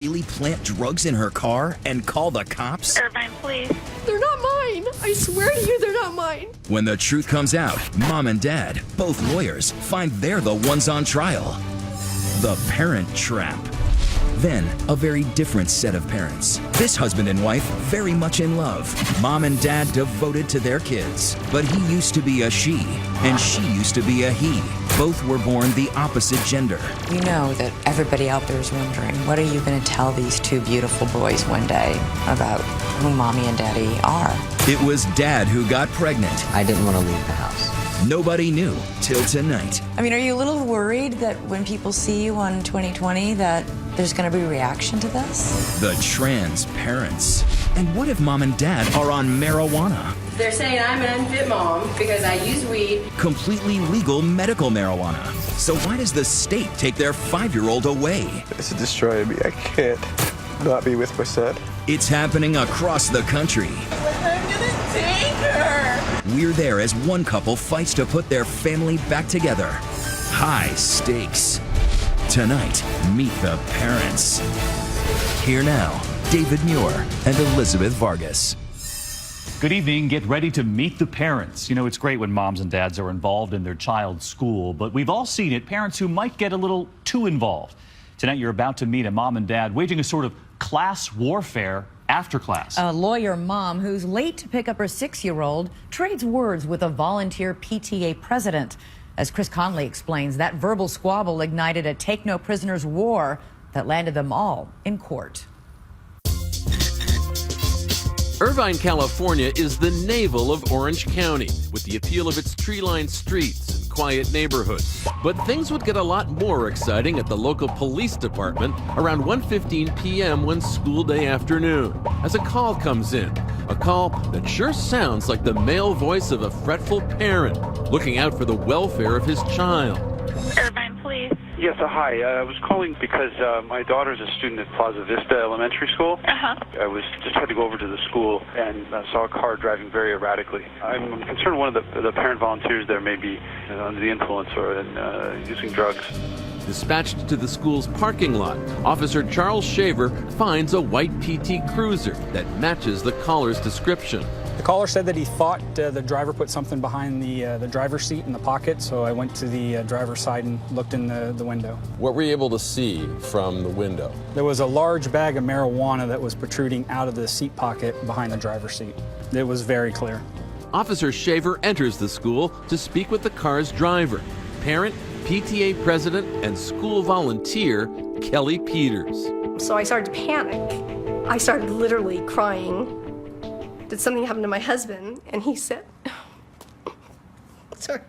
Really plant drugs in her car and call the cops? Irvine, please. They're not mine. I swear to you, they're not mine. When the truth comes out, mom and dad, both lawyers, find they're the ones on trial. The Parent Trap. Then, a very different set of parents. This husband and wife very much in love. Mom and dad devoted to their kids. But he used to be a she, and she used to be a he. Both were born the opposite gender. You know that everybody out there is wondering, what are you going to tell these two beautiful boys one day about who mommy and daddy are? It was dad who got pregnant. I didn't want to leave the house. Nobody knew till tonight. I mean, are you a little worried that when people see you on 2020 that there's going to be a reaction to this? The trans parents. And what if mom and dad are on marijuana? They're saying I'm an unfit mom because I use weed. Completely legal medical marijuana. So why does the state take their 5-year-old away? This is destroying me. I can't not be with my son. It's happening across the country. I'm gonna take her. We're there as one couple fights to put their family back together. High stakes. Tonight, meet the parents. Here now, David Muir and Elizabeth Vargas. Good evening. Get ready to meet the parents. You know, it's great when moms and dads are involved in their child's school, but we've all seen it, parents who might get a little too involved. Tonight, you're about to meet a mom and dad waging a sort of class warfare after class. A lawyer mom who's late to pick up her 6-year-old trades words with a volunteer PTA president. As Chris Conley explains, that verbal squabble ignited a take-no-prisoners war that landed them all in court. Irvine, California is the navel of Orange County, with the appeal of its tree-lined streets and quiet neighborhoods. But things would get a lot more exciting at the local police department around 1:15 p.m. one school day afternoon, as a call comes in. A call that sure sounds like the male voice of a fretful parent looking out for the welfare of his child. Irvine, please. Yes, hi. I was calling because my daughter's a student at Plaza Vista Elementary School. I was just had to go over to the school and saw a car driving very erratically. I'm concerned one of the parent volunteers there may be under the influence or using drugs. Dispatched to the school's parking lot, Officer Charles Shaver finds a white PT Cruiser that matches the caller's description. The caller said that he thought the driver put something behind the driver's seat in the pocket, so I went to the driver's side and looked in the window. What were you able to see from the window? There was a large bag of marijuana that was protruding out of the seat pocket behind the driver's seat. It was very clear. Officer Shaver enters the school to speak with the car's driver, parent, PTA president, and school volunteer Kelly Peters. So I started to panic. I started literally crying. Did something happen to my husband? And he said, sorry.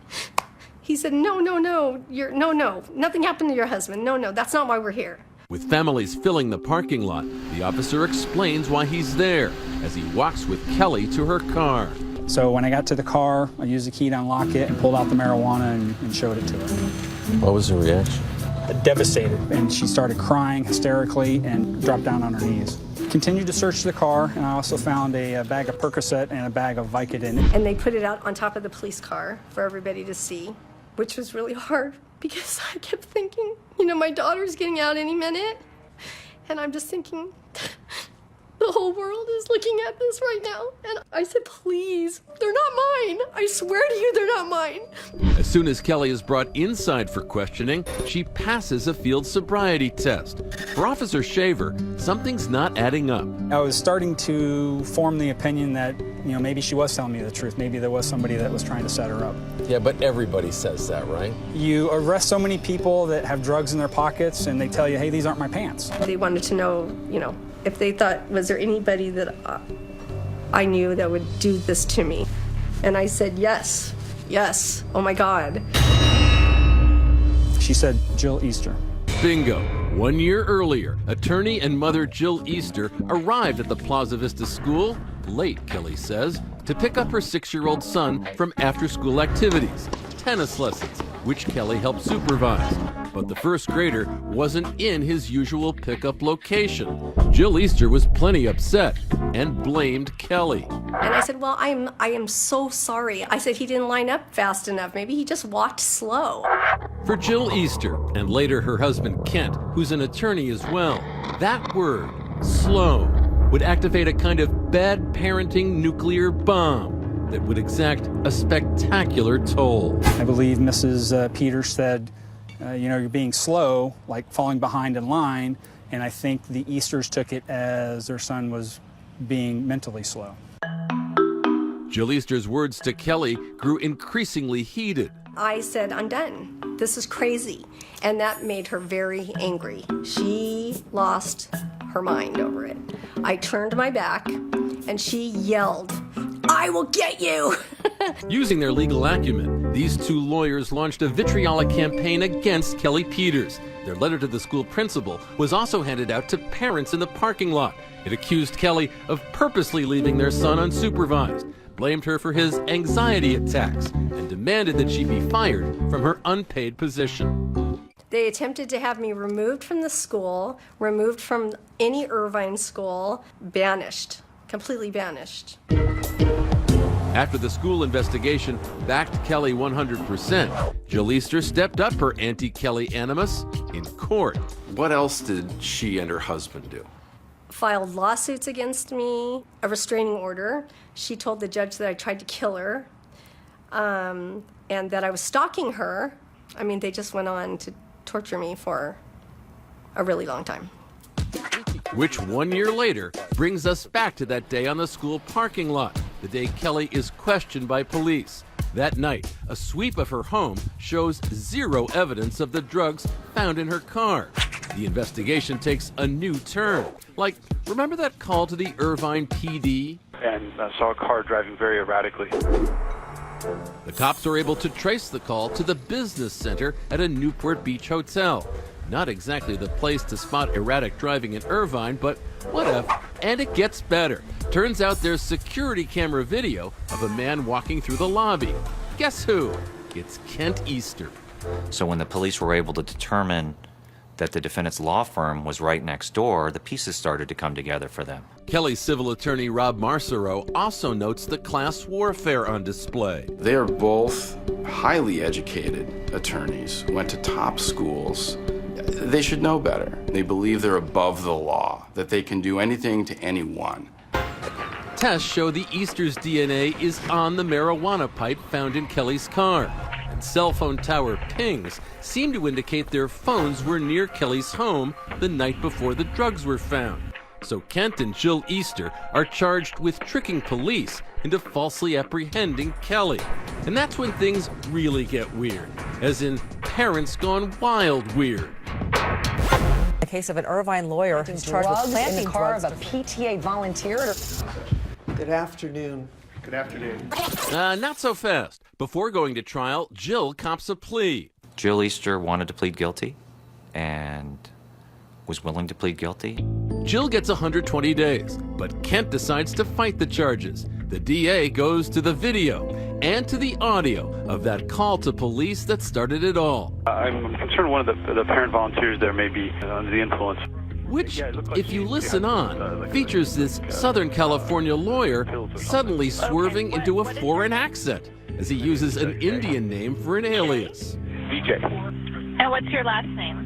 He said, no, nothing happened to your husband. No, that's not why we're here. With families filling the parking lot, the officer explains why he's there as he walks with Kelly to her car. So when I got to the car, I used the key to unlock it and pulled out the marijuana and showed it to her. What was her reaction? Devastated, and she started crying hysterically and dropped down on her knees. Continued to search the car, and I also found a bag of Percocet and a bag of Vicodin. And they put it out on top of the police car for everybody to see, which was really hard because I kept thinking, my daughter's getting out any minute. And I'm just thinking, the whole world is looking at this right now. And I said, please, they're not mine. I swear to you, they're not mine. As soon as Kelly is brought inside for questioning, she passes a field sobriety test. For Officer Shaver, something's not adding up. I was starting to form the opinion that, maybe she was telling me the truth. Maybe there was somebody that was trying to set her up. Yeah, but everybody says that, right? You arrest so many people that have drugs in their pockets and they tell you, hey, these aren't my pants. They wanted to know, if they thought, was there anybody that I knew that would do this to me? And I said, yes, oh my God. She said, Jill Easter. Bingo. 1 year earlier, attorney and mother Jill Easter arrived at the Plaza Vista school, late, Kelly says, to pick up her 6-year-old son from after-school activities, tennis lessons, which Kelly helped supervise. But the first grader wasn't in his usual pickup location. Jill Easter was plenty upset and blamed Kelly. And I said, well, I am so sorry. I said he didn't line up fast enough. Maybe he just walked slow. For Jill Easter, and later her husband Kent, who's an attorney as well, that word, slow, would activate a kind of bad parenting nuclear bomb that would exact a spectacular toll. I believe Mrs. Peters said, you're being slow, like falling behind in line, and I think the Easters took it as their son was being mentally slow. Jill Easter's words to Kelly grew increasingly heated. I said, I'm done. This is crazy. And that made her very angry. She lost her mind over it. I turned my back and she yelled, I will get you! Using their legal acumen, these two lawyers launched a vitriolic campaign against Kelly Peters. Their letter to the school principal was also handed out to parents in the parking lot. It accused Kelly of purposely leaving their son unsupervised, blamed her for his anxiety attacks, and demanded that she be fired from her unpaid position. They attempted to have me removed from the school, removed from any Irvine school, banished, completely banished. After the school investigation backed Kelly 100%, Jill Easter stepped up her anti-Kelly animus in court. What else did she and her husband do? Filed lawsuits against me, a restraining order. She told the judge that I tried to kill her, and that I was stalking her. I mean, they just went on to torture me for a really long time. Which 1 year later brings us back to that day on the school parking lot, the day Kelly is questioned by police. That night, a sweep of her home shows zero evidence of the drugs found in her car. The investigation takes a new turn. Like, remember that call to the Irvine PD? And saw a car driving very erratically. The cops are able to trace the call to the business center at a Newport Beach hotel. Not exactly the place to spot erratic driving in Irvine, but whatever. And it gets better. Turns out there's security camera video of a man walking through the lobby. Guess who? It's Kent Easter. So when the police were able to determine that the defendant's law firm was right next door, the pieces started to come together for them. Kelly's civil attorney Rob Marcero also notes the class warfare on display. They are both highly educated attorneys, went to top schools. They should know better. They believe they're above the law, that they can do anything to anyone. Tests show the Easter's DNA is on the marijuana pipe found in Kelly's car. And cell phone tower pings seem to indicate their phones were near Kelly's home the night before the drugs were found. So Kent and Jill Easter are charged with tricking police into falsely apprehending Kelly. And that's when things really get weird, as in parents gone wild weird. The case of an Irvine lawyer who's charged with planting in the car of a PTA volunteer. Good afternoon. Good afternoon. Not so fast. Before going to trial, Jill cops a plea. Jill Easter wanted to plead guilty and was willing to plead guilty. Jill gets 120 days, but Kent decides to fight the charges. The DA goes to the video and to the audio of that call to police that started it all. I'm concerned one of the parent volunteers there may be under the influence. Which, if you listen on, features this Southern California lawyer suddenly swerving into a foreign accent as he uses an Indian name for an alias. VJ. And what's your last name?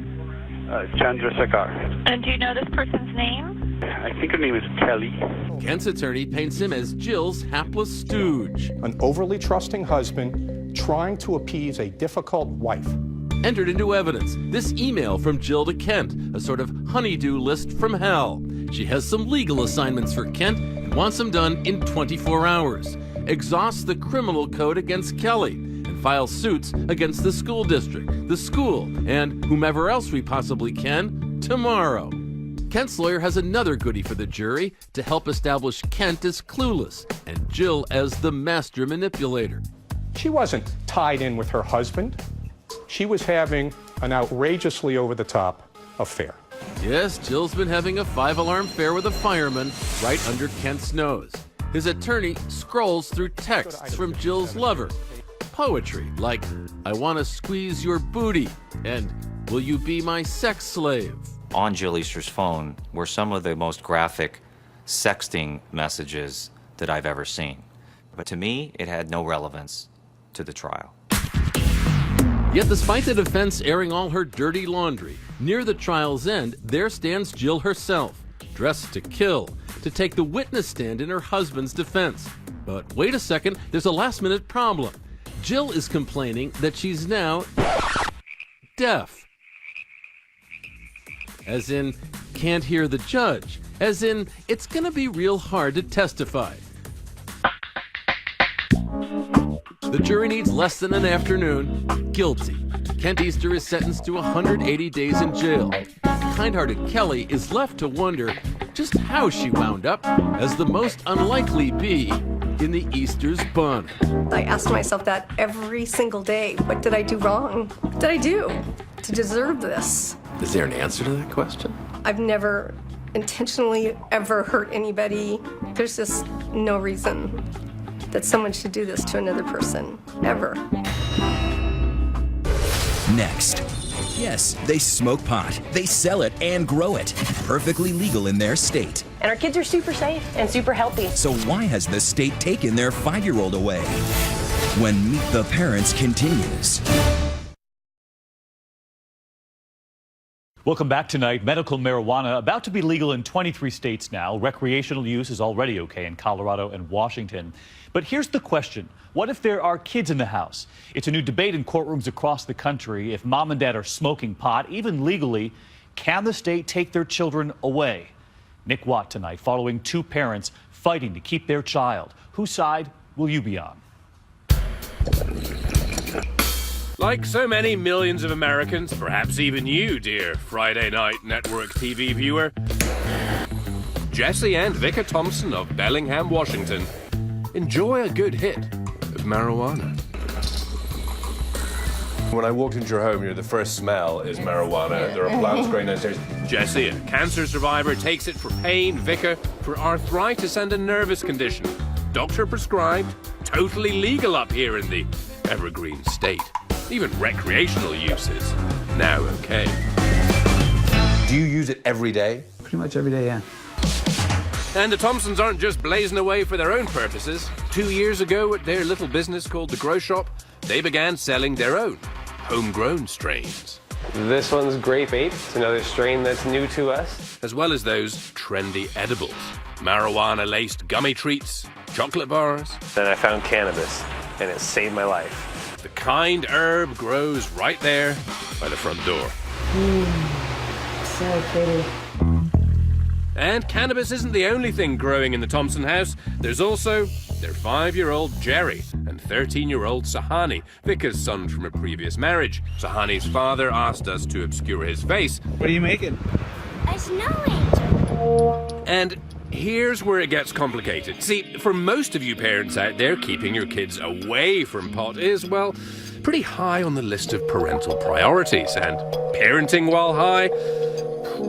Chandrasekhar. And do you know this person's name? I think her name is Kelly. Kent's attorney paints him as Jill's hapless stooge. An overly trusting husband trying to appease a difficult wife. Entered into evidence, this email from Jill to Kent, a sort of honey-do list from hell. She has some legal assignments for Kent and wants them done in 24 hours. Exhausts the criminal code against Kelly and files suits against the school district, the school, and whomever else we possibly can tomorrow. Kent's lawyer has another goodie for the jury to help establish Kent as clueless and Jill as the master manipulator. She wasn't tied in with her husband. She was having an outrageously over-the-top affair. Yes, Jill's been having a 5-alarm affair with a fireman right under Kent's nose. His attorney scrolls through texts from Jill's lover. Poetry like, I want to squeeze your booty, and will you be my sex slave? On Jill Easter's phone were some of the most graphic sexting messages that I've ever seen. But to me, it had no relevance to the trial. Yet despite the defense airing all her dirty laundry, near the trial's end, there stands Jill herself, dressed to kill, to take the witness stand in her husband's defense. But wait a second, there's a last-minute problem. Jill is complaining that she's now deaf. As in, can't hear the judge. As in, it's gonna be real hard to testify. The jury needs less than an afternoon. Guilty. Kent Easter is sentenced to 180 days in jail. Kind-hearted Kelly is left to wonder just how she wound up as the most unlikely bee in the Easter's bonnet. I asked myself that every single day. What did I do wrong? What did I do to deserve this? Is there an answer to that question? I've never intentionally ever hurt anybody. There's just no reason that someone should do this to another person, ever. Next. Yes, they smoke pot, they sell it and grow it. Perfectly legal in their state. And our kids are super safe and super healthy. So why has the state taken their 5-year-old away? When Meet the Parents continues. Welcome back tonight. Medical marijuana about to be legal in 23 states now. Recreational use is already okay in Colorado and Washington. But here's the question. What if there are kids in the house? It's a new debate in courtrooms across the country. If mom and dad are smoking pot, even legally, can the state take their children away? Nick Watt tonight, following 2 parents fighting to keep their child. Whose side will you be on? Like so many millions of Americans, perhaps even you, dear Friday night network TV viewer, Jesse and Vicar Thompson of Bellingham, Washington, enjoy a good hit of marijuana. When I walked into your home, the first smell is marijuana. There are plants growing downstairs. Jesse, a cancer survivor, takes it for pain. Vicar, for arthritis and a nervous condition. Doctor prescribed, totally legal up here in the Evergreen State. Even recreational uses now okay. Do you use it every day? Pretty much every day, yeah. And the Thompsons aren't just blazing away for their own purposes. 2 years ago, at their little business called The Grow Shop, they began selling their own homegrown strains. This one's Grape Ape. It's another strain that's new to us. As well as those trendy edibles. Marijuana-laced gummy treats, chocolate bars. Then I found cannabis, and it saved my life. The kind herb grows right there by the front door. So pretty. And cannabis isn't the only thing growing in the Thompson house. There's also their 5-year-old Jerry and 13-year-old Sahani, Vicar's son from a previous marriage. Sahani's father asked us to obscure his face. What are you making? A snow angel. And here's where it gets complicated. See, for most of you parents out there, keeping your kids away from pot is, well, pretty high on the list of parental priorities. And parenting while high,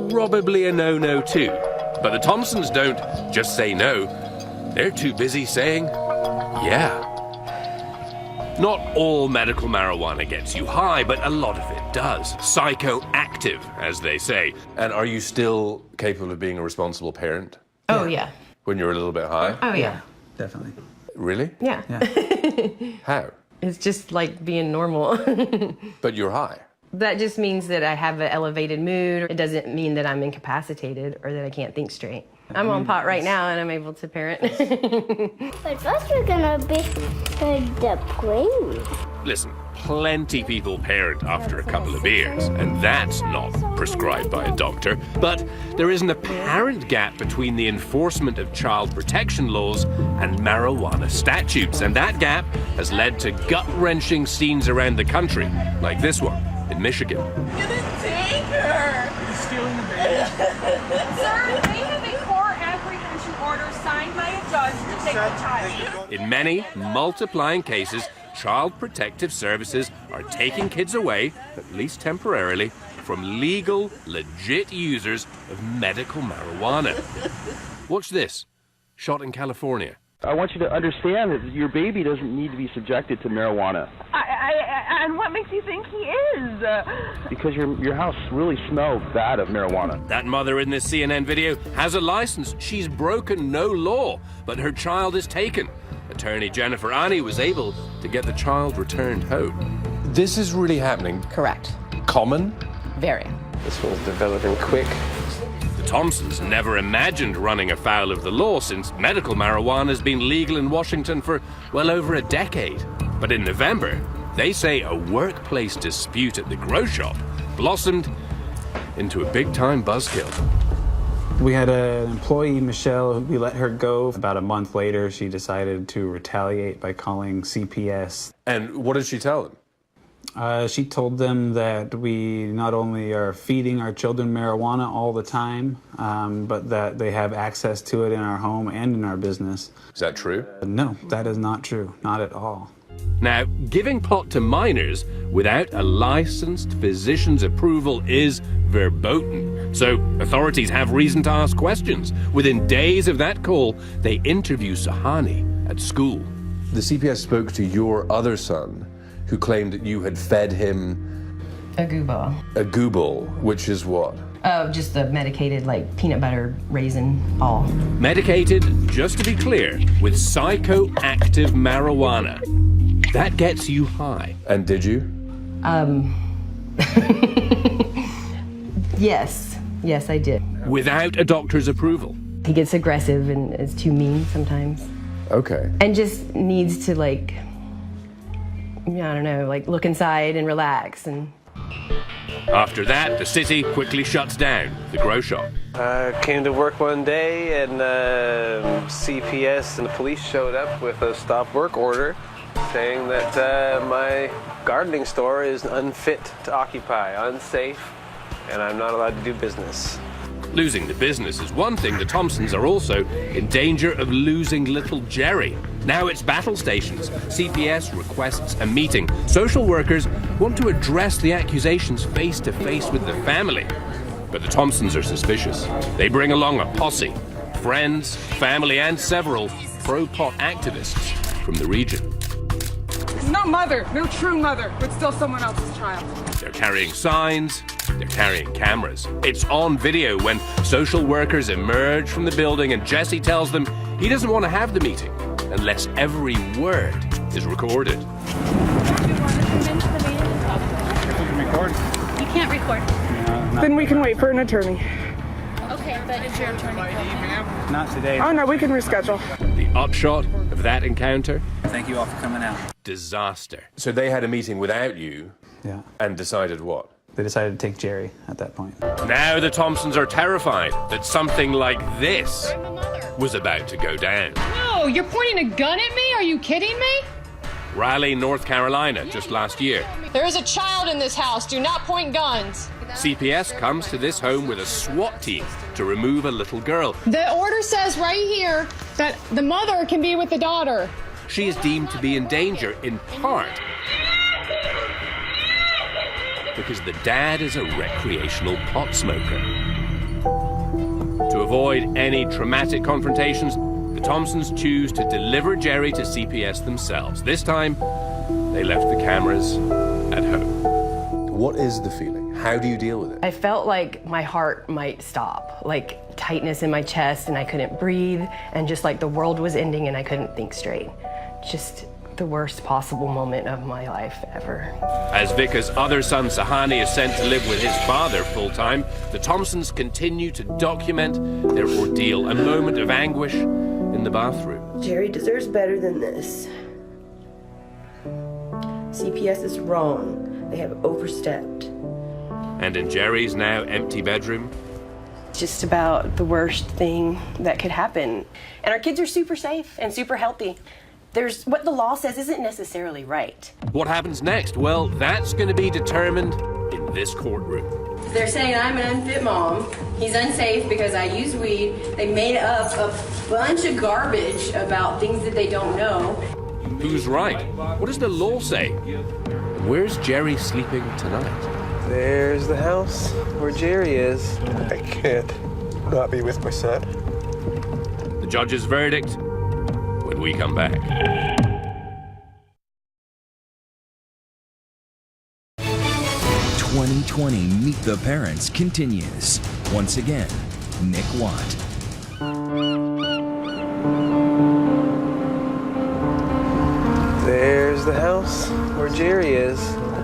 probably a no-no too. But the Thompsons don't just say no. They're too busy saying, yeah. Not all medical marijuana gets you high, but a lot of it does. Psychoactive, as they say. And are you still capable of being a responsible parent? Oh, yeah. When you're a little bit high? Oh, yeah. Definitely. Really? Yeah. How? It's just like being normal. But you're high. That just means that I have an elevated mood. It doesn't mean that I'm incapacitated or that I can't think straight. I'm on pot right now and I'm able to parent. But first we're gonna be the queen. Listen, plenty people parent after a couple of beers, and that's not prescribed by a doctor. But there is an apparent gap between the enforcement of child protection laws and marijuana statutes, and that gap has led to gut-wrenching scenes around the country, like this one in Michigan. Take her! You're stealing the baby. Sir, they have a court apprehension order signed by a judge to take the child. In many, multiplying cases, Child Protective Services are taking kids away, at least temporarily, from legal, legit users of medical marijuana. Watch this. Shot in California. I want you to understand that your baby doesn't need to be subjected to marijuana. And what makes you think he is? Because your house really smells bad of marijuana. That mother in this CNN video has a license. She's broken no law, but her child is taken. Attorney Jennifer Annie was able to get the child returned home. This is really happening. Correct. Common? Very. This one's developing quick. The Thompsons never imagined running afoul of the law since medical marijuana has been legal in Washington for well over a decade. But in November, they say a workplace dispute at the grow shop blossomed into a big-time buzzkill. We had an employee, Michelle, we let her go. About a month later, she decided to retaliate by calling CPS. And what did she tell them? She told them that we not only are feeding our children marijuana all the time, but that they have access to it in our home and in our business. Is that true? No, that is not true. Not at all. Now, giving pot to minors without a licensed physician's approval is verboten. So authorities have reason to ask questions. Within days of that call, they interview Sahani at school. The CPS spoke to your other son, who claimed that you had fed him A gooball. a gooball, which is what? Oh, just the medicated, like, peanut butter raisin ball. Medicated, just to be clear, with psychoactive marijuana. That gets you high. And did you? Yes. Yes, I did. Without a doctor's approval. He gets aggressive and is too mean sometimes. Okay. And just needs to, like, I don't know, like, look inside and relax. And After that, the city quickly shuts down the grow shop. Came to work one day and CPS and the police showed up with a stop work order saying that my gardening store is unfit to occupy, unsafe, and I'm not allowed to do business. Losing the business is one thing. The Thompsons are also in danger of losing little Jerry. Now it's battle stations. CPS requests a meeting. Social workers want to address the accusations face to face with the family. But the Thompsons are suspicious. They bring along a posse. Friends, family, and several pro-pot activists from the region. No mother, no true mother, but still someone else's child. They're carrying signs, they're carrying cameras. It's on video when social workers emerge from the building and Jesse tells them he doesn't want to have the meeting unless every word is recorded. You can record. You can't record. Then we can wait for an attorney. Okay, but is your attorney? Not today. Oh no, we can reschedule. The upshot of that encounter? Thank you all for coming out. Disaster. So they had a meeting without you Yeah. and decided what? They decided to take Jerry at that point. Now the Thompsons are terrified that something like this was about to go down. No, you're pointing a gun at me? Are you kidding me? Raleigh, North Carolina, just last year. There is a child in this house. Do not point guns. CPS comes to this home with a SWAT team to remove a little girl. The order says right here that the mother can be with the daughter. She is deemed to be in danger in part because the dad is a recreational pot smoker. To avoid any traumatic confrontations, the Thompsons choose to deliver Jerry to CPS themselves. This time, they left the cameras at home. What is the feeling? How do you deal with it? I felt like my heart might stop, like tightness in my chest and I couldn't breathe, and just like the world was ending and I couldn't think straight. Just the worst possible moment of my life ever. As Vika's other son, Sahani, is sent to live with his father full-time, the Thompsons continue to document their ordeal, a moment of anguish in the bathroom. Jerry deserves better than this. CPS is wrong. They have overstepped. And in Jerry's now empty bedroom, Just about the worst thing that could happen. And our kids are super safe and super healthy. There's what the law says isn't necessarily right. what happens next? Well, that's going to be determined in this courtroom. They're saying I'm an unfit mom. He's unsafe because I used weed. They made up a bunch of garbage about things that they don't know. Who's right? What does the law say? And where's Jerry sleeping tonight? There's the house where Jerry is. I can't not be with my son. The judge's verdict when we come back. 2020 Meet the Parents continues. Once again, Nick Watt. There's the house where Jerry is.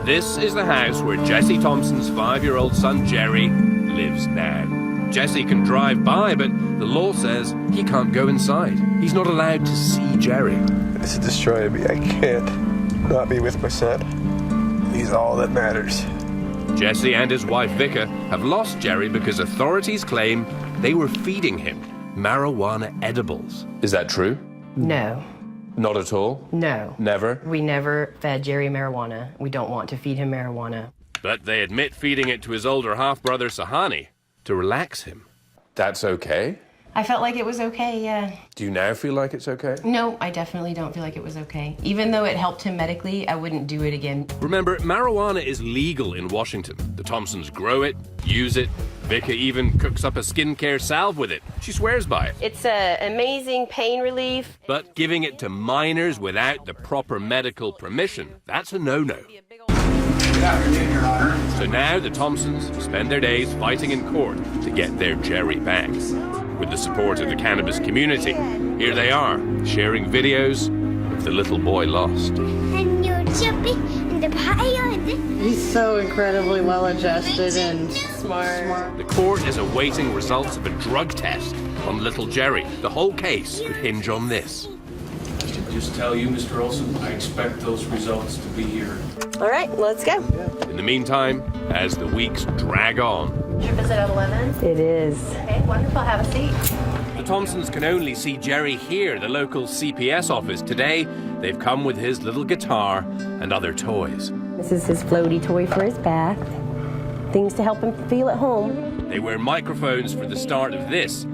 This is the house where Jesse Thompson's 5-year-old son Jerry lives now. Jesse can drive by, but the law says he can't go inside. He's not allowed to see Jerry. This is destroying me. I can't not be with my son. He's all that matters. Jesse and his wife Vicar have lost Jerry because authorities claim they were feeding him marijuana edibles. Is that true? No. Not at all? No. Never? We never fed Jerry marijuana. We don't want to feed him marijuana. But they admit feeding it to his older half-brother Sahani to relax him. That's okay? I felt like it was okay, yeah. Do you now feel like it's okay? No, I definitely don't feel like it was okay. Even though it helped him medically, I wouldn't do it again. Remember, marijuana is legal in Washington. The Thompsons grow it, use it. Vicar even cooks up a skincare salve with it. She swears by it. It's an amazing pain relief. But giving it to minors without the proper medical permission, that's a no-no. Good afternoon, Your Honor. So now the Thompsons spend their days fighting in court to get their Jerry back. With the support of the cannabis community, here they are, sharing videos of the little boy lost. And you're jumping in the pile. He's so incredibly well-adjusted and smart. The court is awaiting results of a drug test on little Jerry. The whole case could hinge on this. I can just tell you, Mr. Olson, I expect those results to be here. All right, let's go. In the meantime, as the weeks drag on, Your visit at 11? It is. Okay, wonderful. Have a seat. the Thompsons can only see Jerry here, the local CPS office. Today, they've come with his little guitar and other toys. This is his floaty toy for his bath. Things to help him feel at home. They wear microphones for the start of this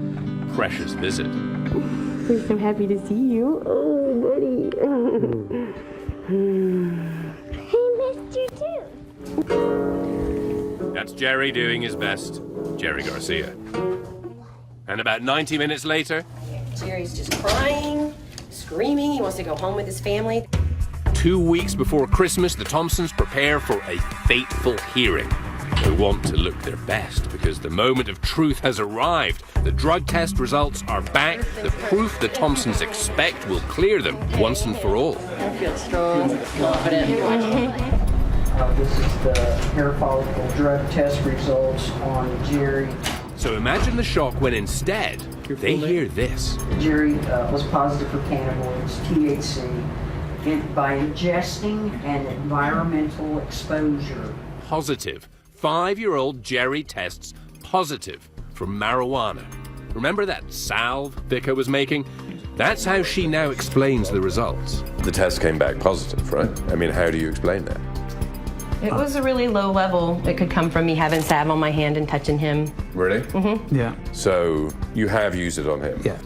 precious visit. We're so happy to see you. Oh, buddy. He missed you too. That's Jerry doing his best, Jerry Garcia. And about 90 minutes later, Jerry's just crying, screaming. He wants to go home with his family. 2 weeks before Christmas, the Thompsons prepare for a fateful hearing. They want to look their best because the moment of truth has arrived. The drug test results are back. The proof the Thompsons expect will clear them once and for all. I feel strong, confident. This is the hair follicle drug test results on Jerry. So imagine the shock when instead they hear this. Jerry was positive for cannabinoids, THC, by ingesting an environmental exposure. Positive. 5-year-old Jerry tests positive for marijuana. Remember that salve Vicar was making? That's how she now explains the results. The test came back positive, right? I mean, how do you explain that? It was a really low level. It could come from me having salve on my hand and touching him. Really? Mm-hmm. Yeah. So you have used it on him? Yeah.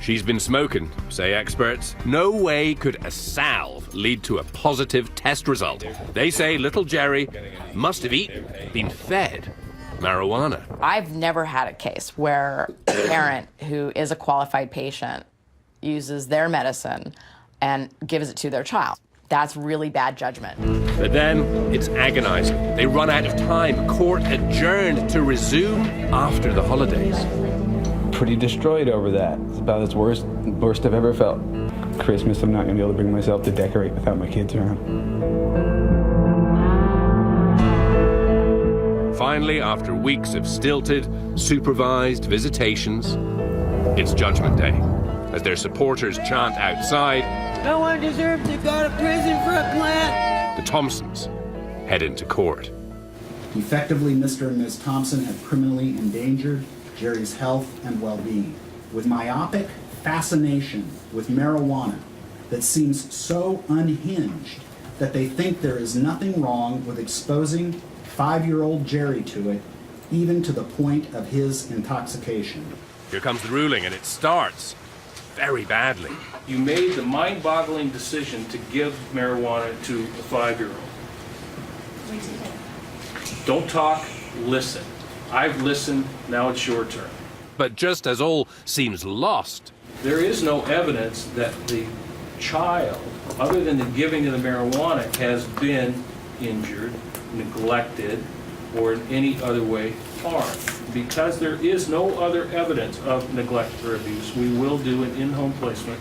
She's been smoking, say experts. No way could a salve lead to a positive test result. They say little Jerry must have been fed marijuana. I've never had a case where a parent who is a qualified patient uses their medicine and gives it to their child. That's really bad judgment. But then it's agonizing. They run out of time. Court adjourned to resume after the holidays. Pretty destroyed over that. It's about the worst I've ever felt. Christmas, I'm not going to be able to bring myself to decorate without my kids around. Finally, after weeks of stilted, supervised visitations, it's Judgment Day. As their supporters chant outside, No one deserves to go to prison for a plant. the Thompsons head into court. Effectively, Mr. and Ms. Thompson have criminally endangered Jerry's health and well-being with myopic fascination with marijuana that seems so unhinged that they think there is nothing wrong with exposing 5-year-old Jerry to it, even to the point of his intoxication. Here comes the ruling, and it starts very badly. You made the mind-boggling decision to give marijuana to a 5-year-old. Don't talk, listen. I've listened, now it's your turn. But just as all seems lost, There is no evidence that the child, other than the giving of the marijuana, has been injured, neglected, or in any other way harmed. Because there is no other evidence of neglect or abuse, we will do an in-home placement.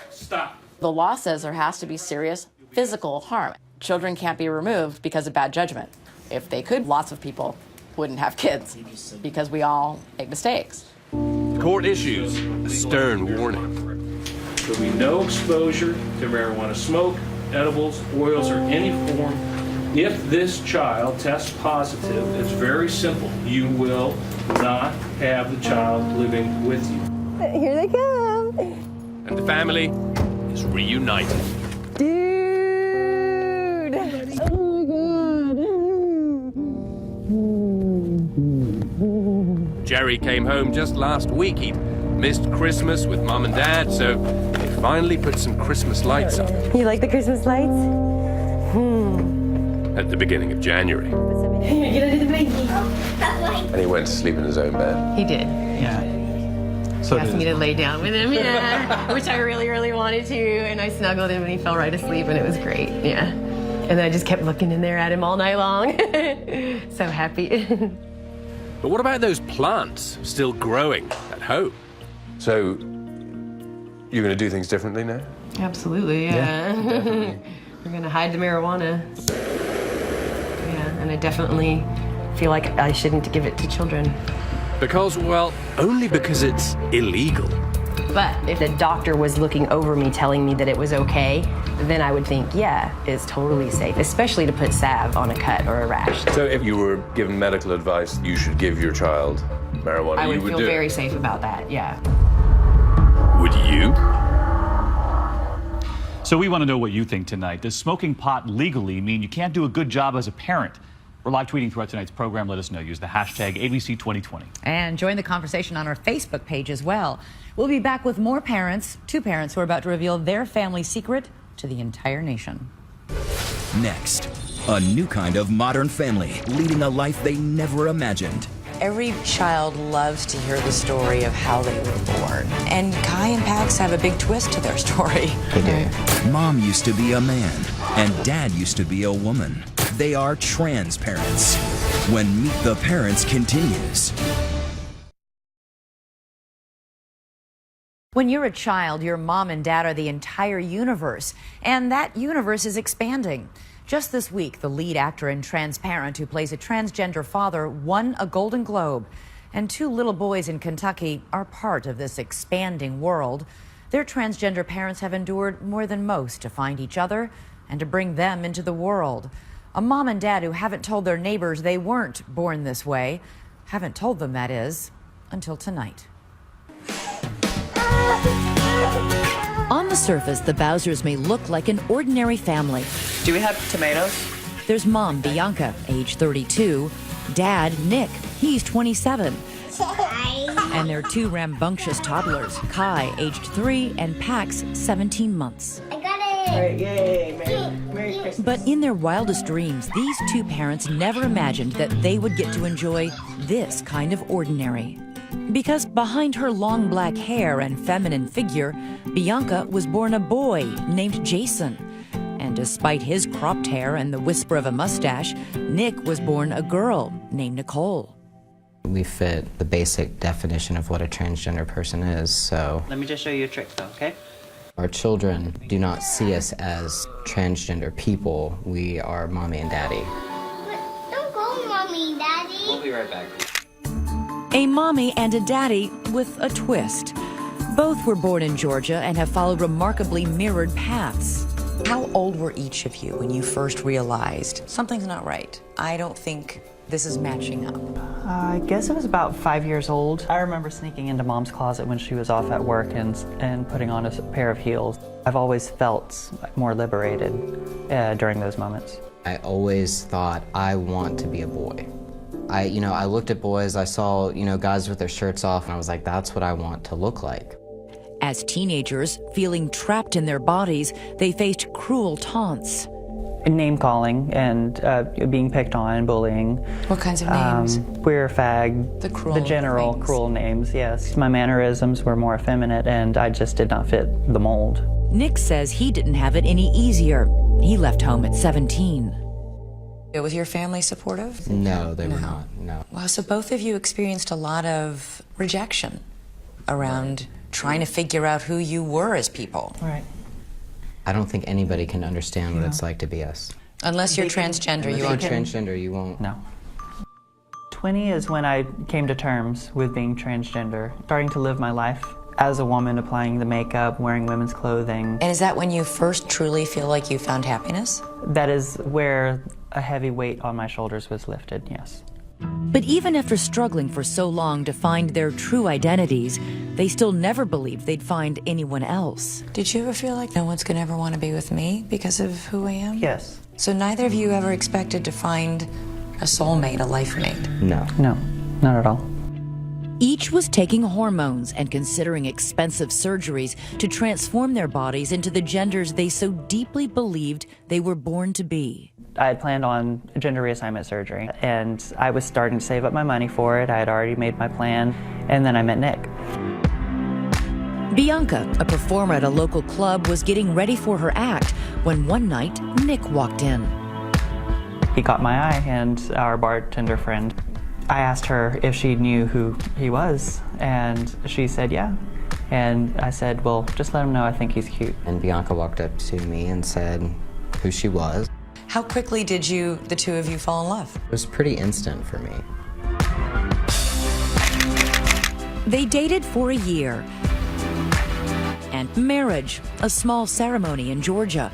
Stop. The law says there has to be serious physical harm. Children can't be removed because of bad judgment. If they could, lots of people wouldn't have kids because we all make mistakes. The court issues a stern warning. There'll be no exposure to marijuana smoke, edibles, oils, or any form. If this child tests positive, it's very simple. You will not have the child living with you. Here they come. And the family is reunited. Dude. Oh my God. Jerry came home just last week. He missed Christmas with Mom and Dad, so they finally put some Christmas lights up. You like the Christmas lights? At the beginning of January. Get under the blanket. And he went to sleep in his own bed. He did. Yeah. He asked me to lay down with him, yeah, which I really, really wanted to, and I snuggled him and he fell right asleep and it was great, yeah. And then I just kept looking in there at him all night long. So happy. But what about those plants still growing at home? So, you're going to do things differently now? Absolutely, yeah. We're going to hide the marijuana. Yeah, and I definitely feel like I shouldn't give it to children. Because, well, only because it's illegal. But if the doctor was looking over me telling me that it was okay, then I would think, yeah, it's totally safe, especially to put salve on a cut or a rash. So if you were given medical advice, you should give your child marijuana, I would you would feel do it? very safe about that, yeah. Would you? So we want to know what you think tonight. Does smoking pot legally mean you can't do a good job as a parent? We're live tweeting throughout tonight's program. Let us know. Use the hashtag ABC2020. And join the conversation on our Facebook page as well. We'll be back with more parents, two parents who are about to reveal their family secret to the entire nation. Next, a new kind of modern family leading a life they never imagined. Every child loves to hear the story of how they were born. And Kai and Pax have a big twist to their story. They do. Mom used to be a man, and Dad used to be a woman. They are trans parents. When Meet the Parents continues. When you're a child, your mom and dad are the entire universe, and that universe is expanding. Just this week, the lead actor in Transparent, who plays a transgender father, won a Golden Globe. And two little boys in Kentucky are part of this expanding world. Their transgender parents have endured more than most to find each other and to bring them into the world. A mom and dad who haven't told their neighbors they weren't born this way, haven't told them, that is, until tonight. On the surface, the Bowsers may look like an ordinary family. Do we have tomatoes? There's mom, Bianca, age 32, dad, Nick, he's 27. And their two rambunctious toddlers, Kai, aged 3, and Pax, 17 months. I got it! All right, yay, Merry Christmas. But in their wildest dreams, these two parents never imagined that they would get to enjoy this kind of ordinary. Because behind her long black hair and feminine figure, Bianca was born a boy named Jason. And despite his cropped hair and the whisper of a mustache, Nick was born a girl named Nicole. We fit the basic definition of what a transgender person is, so... Let me just show you a trick, though, okay? Our children do not see us as transgender people. We are mommy and daddy. Don't go, Mommy and Daddy. We'll be right back. A mommy and a daddy with a twist. Both were born in Georgia and have followed remarkably mirrored paths. How old were each of you when you first realized something's not right? I don't think this is matching up. I guess it was about 5 years old. I remember sneaking into Mom's closet when she was off at work and putting on a pair of heels. I've always felt more liberated during those moments. I always thought, I want to be a boy. I looked at boys, I saw, guys with their shirts off, and I was like, that's what I want to look like. As teenagers, feeling trapped in their bodies, they faced cruel taunts. Name calling and being picked on, bullying. What kinds of names? Queer, fag, the general things. Cruel names, yes. My mannerisms were more effeminate and I just did not fit the mold. Nick says he didn't have it any easier. He left home at 17. Was your family supportive? No, they were not, no. Wow, so both of you experienced a lot of rejection around trying to figure out who you were as people. Right. I don't think anybody can understand what it's like to be us. Unless you're transgender, you Unless won't. you're transgender, you won't. No. 20 is when I came to terms with being transgender, starting to live my life as a woman, applying the makeup, wearing women's clothing. And is that when you first truly feel like you found happiness? That is where a heavy weight on my shoulders was lifted, yes. But even after struggling for so long to find their true identities, they still never believed they'd find anyone else. Did you ever feel like no one's gonna ever want to be with me because of who I am? Yes. So neither of you ever expected to find a soulmate, a life mate? No. No, not at all. Each was taking hormones and considering expensive surgeries to transform their bodies into the genders they so deeply believed they were born to be. I had planned on gender reassignment surgery, and I was starting to save up my money for it. I had already made my plan, and then I met Nick. Bianca, a performer at a local club, was getting ready for her act when one night Nick walked in. He caught my eye, and our bartender friend, I asked her if she knew who he was, and she said yeah. And I said, well, just let him know I think he's cute. And Bianca walked up to me and said who she was. How quickly did the two of you fall in love? It was pretty instant for me. They dated for a year. And marriage, a small ceremony in Georgia.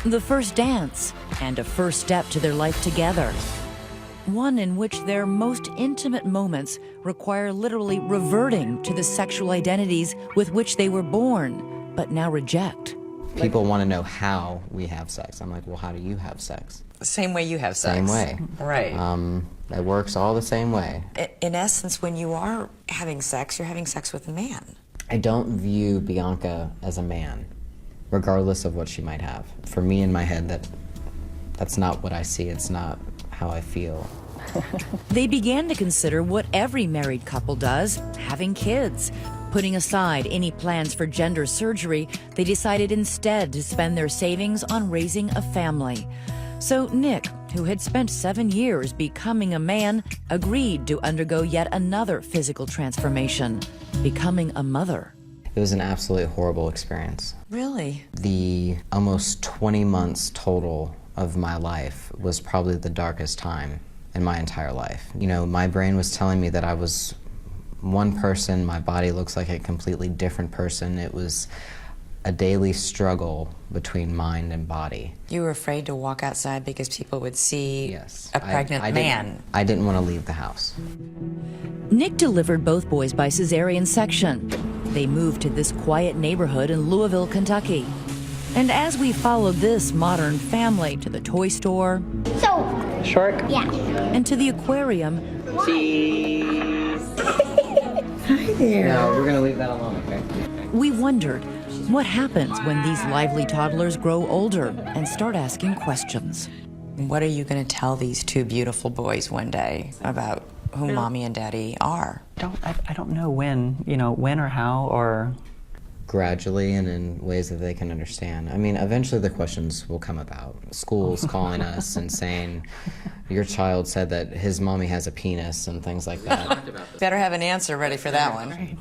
The first dance, and a first step to their life together. One in which their most intimate moments require literally reverting to the sexual identities with which they were born, but now reject. People want to know how we have sex. I'm like, well, how do you have sex? The same way you have sex. Same way. Right. It works all the same way. In essence, when you are having sex, you're having sex with a man. I don't view Bianca as a man, regardless of what she might have. For me, in my head, that's not what I see. It's not how I feel. They began to consider what every married couple does, having kids. Putting aside any plans for gender surgery, they decided instead to spend their savings on raising a family. So Nick, who had spent 7 years becoming a man, agreed to undergo yet another physical transformation, becoming a mother. It was an absolutely horrible experience. Really? The almost 20 months total of my life was probably the darkest time in my entire life. You know, my brain was telling me that I was one person, my body looks like a completely different person. It was a daily struggle between mind and body. You were afraid to walk outside because people would see a pregnant I man. I didn't want to leave the house. Nick delivered both boys by cesarean section. They moved to this quiet neighborhood in Louisville, Kentucky. And as we followed this modern family to the toy store, Shark? Yeah. and to the aquarium, Hi there. No, we're gonna leave that alone, okay? we wondered what happens when these lively toddlers grow older and start asking questions. What are you going to tell these two beautiful boys one day about who mommy and daddy are? I don't know when or how, or... Gradually and in ways that they can understand. I mean, eventually the questions will come about. Schools calling us and saying, your child said that his mommy has a penis and things like that. Better have an answer ready for that one. Right.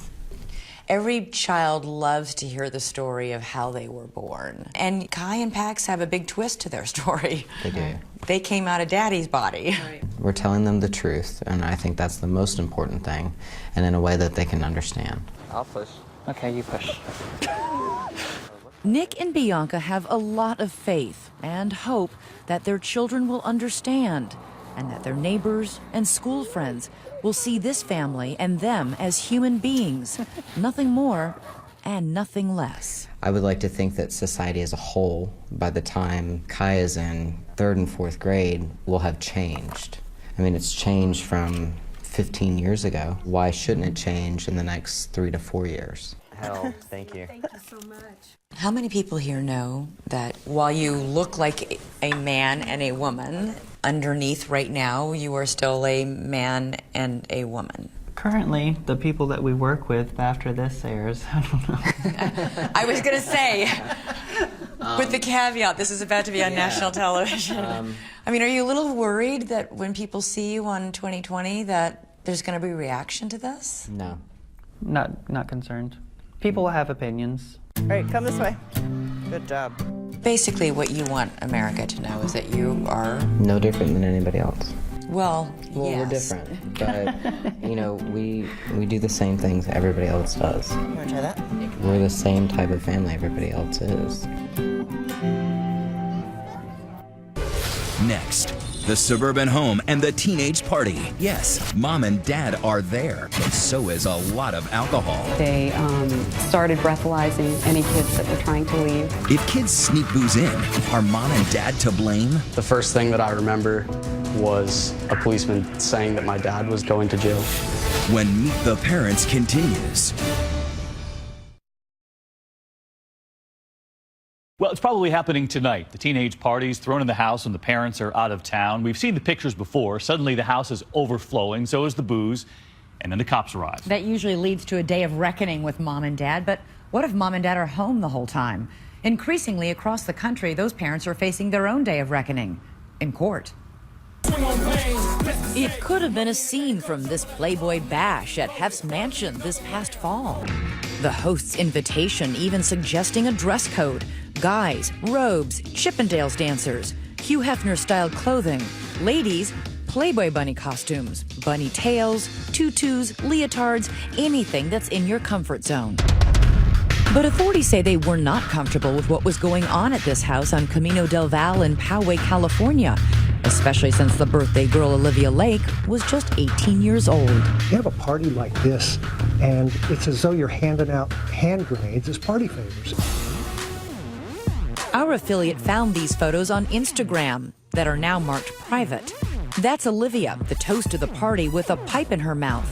Every child loves to hear the story of how they were born. And Kai and Pax have a big twist to their story. They do. They came out of daddy's body. Right. We're telling them the truth, and I think that's the most important thing, and in a way that they can understand. I'll push. Okay, you push. Nick and Bianca have a lot of faith and hope that their children will understand and that their neighbors and school friends will see this family and them as human beings, nothing more and nothing less. I would like to think that society as a whole, by the time Kai is in 3rd and 4th grade, will have changed. I mean, it's changed from 15 years ago. Why shouldn't it change in the next 3 to 4 years? Hell, thank you. Thank you so much. How many people here know that while you look like a man and a woman, underneath right now you are still a man and a woman? Currently, the people that we work with after this airs, I don't know. I was going to say, with the caveat, this is about to be on national television. I mean, are you a little worried that when people see you on 2020 that there's going to be reaction to this? No. Not concerned. People will have opinions. All right, come this way. Good job. Basically, what you want America to know is that you are... No different than anybody else. Well, Well, yes. we're different, but, you know, we do the same things everybody else does. You want to try that? We're the same type of family everybody else is. Next, the suburban home and the teenage party. Yes, mom and dad are there, but so is a lot of alcohol. They started breathalyzing any kids that were trying to leave. If kids sneak booze in, are mom and dad to blame? The first thing that I remember was a policeman saying that my dad was going to jail. When Meet the Parents continues. Well, it's probably happening tonight. The teenage party's thrown in the house when the parents are out of town. We've seen the pictures before. Suddenly the house is overflowing, so is the booze, and then the cops arrive. That usually leads to a day of reckoning with mom and dad, but what if mom and dad are home the whole time? Increasingly across the country, those parents are facing their own day of reckoning in court. It could have been a scene from this Playboy bash at Hef's mansion this past fall. The host's invitation even suggesting a dress code. Guys, robes, Chippendales dancers, Hugh Hefner-style clothing. Ladies, Playboy bunny costumes, bunny tails, tutus, leotards, anything that's in your comfort zone. But authorities say they were not comfortable with what was going on at this house on Camino del Valle in Poway, California, especially since the birthday girl Olivia Lake was just 18 years old. You have a party like this, and it's as though you're handing out hand grenades as party favors. Our affiliate found these photos on Instagram that are now marked private. That's Olivia, the toast of the party, with a pipe in her mouth.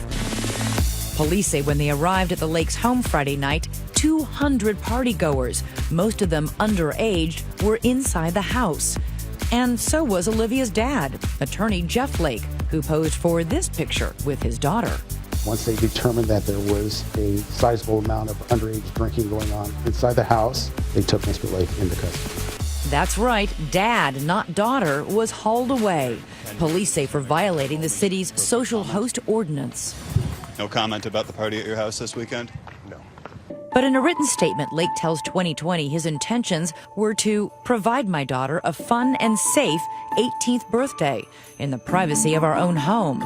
Police say when they arrived at the Lake's home Friday night, 200 partygoers, most of them underage, were inside the house. And so was Olivia's dad, attorney Jeff Lake, who posed for this picture with his daughter. Once they determined that there was a sizable amount of underage drinking going on inside the house, they took Mr. Lake into custody. That's right, dad, not daughter, was hauled away. Police say for violating the city's social host ordinance. No comment about the party at your house this weekend? No. But in a written statement, Lake tells 2020 his intentions were to provide my daughter a fun and safe 18th birthday in the privacy of our own home,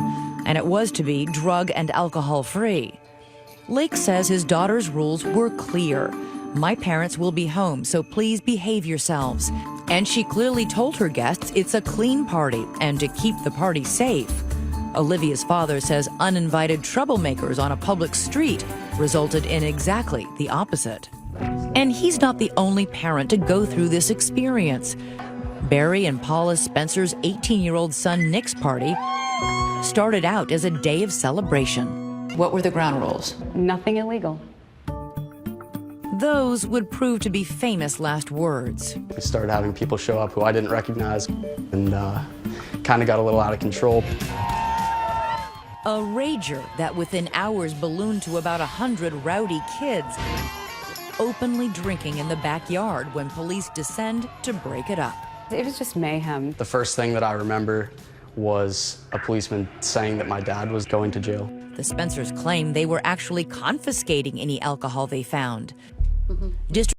and it was to be drug and alcohol free. Lake says his daughter's rules were clear. My parents will be home, so please behave yourselves. And she clearly told her guests it's a clean party and to keep the party safe. Olivia's father says uninvited troublemakers on a public street resulted in exactly the opposite. And he's not the only parent to go through this experience. Barry and Paula Spencer's 18-year-old son Nick's party started out as a day of celebration. What were the ground rules? Nothing illegal. Those would prove to be famous last words. We started having people show up who I didn't recognize and kind of got a little out of control. A rager that within hours ballooned to about 100 rowdy kids, openly drinking in the backyard when police descend to break it up. It was just mayhem. The first thing that I remember was a policeman saying that my dad was going to jail. The Spencers claim they were actually confiscating any alcohol they found. District